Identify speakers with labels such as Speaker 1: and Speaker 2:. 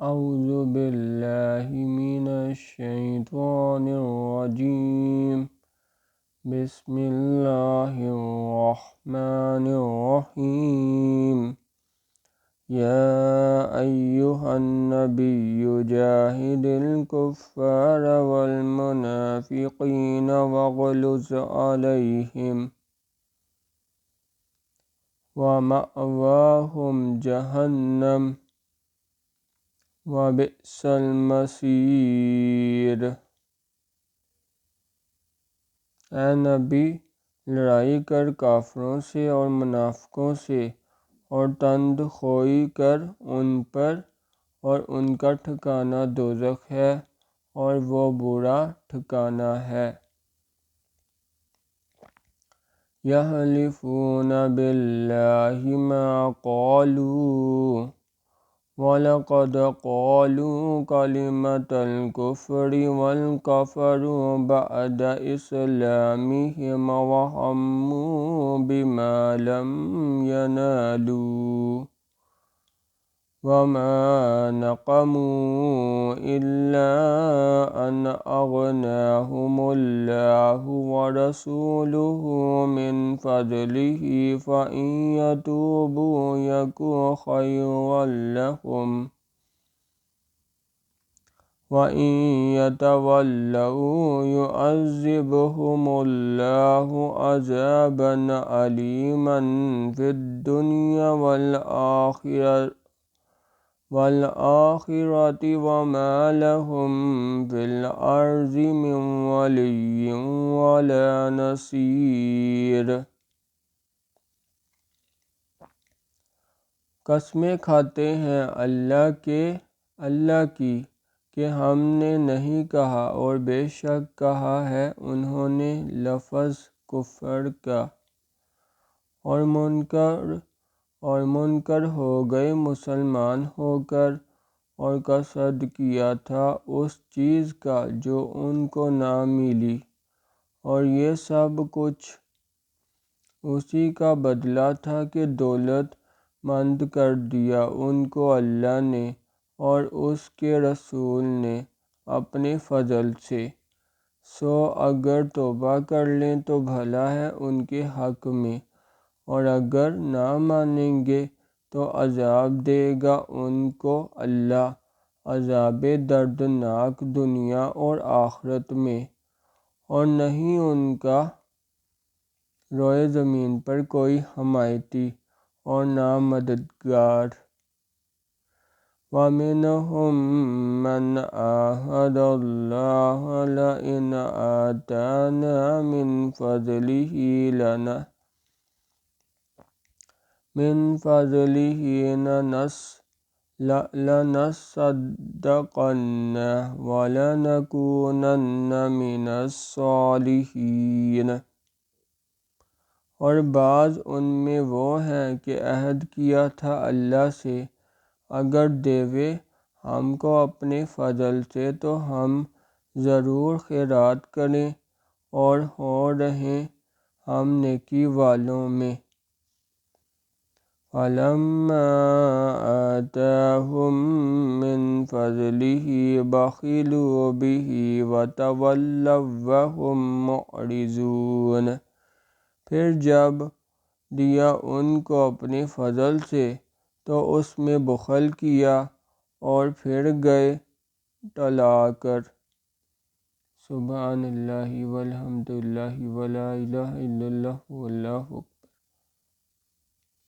Speaker 1: اعوذ باللہ من الشیطان الرجیم بسم اللہ الرحمن الرحیم یا ایہا النبی جاہد الکفار والمنافقین واغلظ علیہم ومأواہم جہنم وبئس المصیر۔ اے نبی، لڑائی کر کافروں سے اور منافقوں سے اور تند خوئی کر ان پر، اور ان کا ٹھکانہ دوزخ ہے اور وہ برا ٹھکانہ ہے۔ یحلفون باللہ ما قالوا وَلَقَدْ قَالُوا كَلِمَةَ الْكُفْرِ وَالْكَفَرُوا بَعْدَ إِسْلَامِهِمْ وَهَمُّوا بِمَا لَمْ يَنَالُوا وَمَا نَقَمُوا إِلَّا أَنْ أَغْنَاهُمُ اللَّهُ وَرَسُولُهُ مِنْ فَضْلِهِ فَإِنْ يَتُوبُوا يَكُ خَيْرًا لَهُمْ وَإِنْ يَتَوَلَّوْا يُعَذِّبْهُمُ اللَّهُ عَذَابًا أَلِيمًا فِي الدُّنْيَا وَالْآخِرَةِ وَمَا لَهُمْ فِي الْأَرْضِ مِنْ وَلِيٍّ وَلَا نَصِيرٍ۔ قسمیں کھاتے ہیں اللہ کی کہ ہم نے نہیں کہا، اور بے شک کہا ہے انہوں نے لفظ کفر کا، اور منکر ہو گئے مسلمان ہو کر، اور قصد کیا تھا اس چیز کا جو ان کو نہ ملی، اور یہ سب کچھ اسی کا بدلہ تھا کہ دولت مند کر دیا ان کو اللہ نے اور اس کے رسول نے اپنے فضل سے، سو اگر توبہ کر لیں تو بھلا ہے ان کے حق میں، اور اگر نہ مانیں گے تو عذاب دے گا ان کو اللہ، عذاب دردناک دنیا اور آخرت میں، اور نہیں ان کا روئے زمین پر کوئی حمایتی اور نہ مددگار۔ وَمِنْهُمْ مَنْ عَاهَدَ اللَّهَ لَئِنْ آتَانَا مِنْ فَضْلِهِ لَنَصَّدَّقَنَّ وَلَنَكُونَنَّ مِنَ الصَّالِحِينَ۔ اور بعض ان میں وہ ہیں کہ عہد کیا تھا اللہ سے، اگر دیوے ہم کو اپنے فضل سے تو ہم ضرور خیرات کریں اور ہو رہیں ہم نیکی والوں میں۔ فَلَمَّا آتَاهُم مِّن فَضْلِهِ بَخِلُوا بِهِ وَتَوَلَّوا وَّهُم مُّعْرِضُونَ۔ پھر جب دیا ان کو اپنے فضل سے تو اس میں بخل کیا اور پھر گئے ٹلا کر۔ سبحان اللہ والحمد للہ ولا الہ الا اللہ واللہ اکبر۔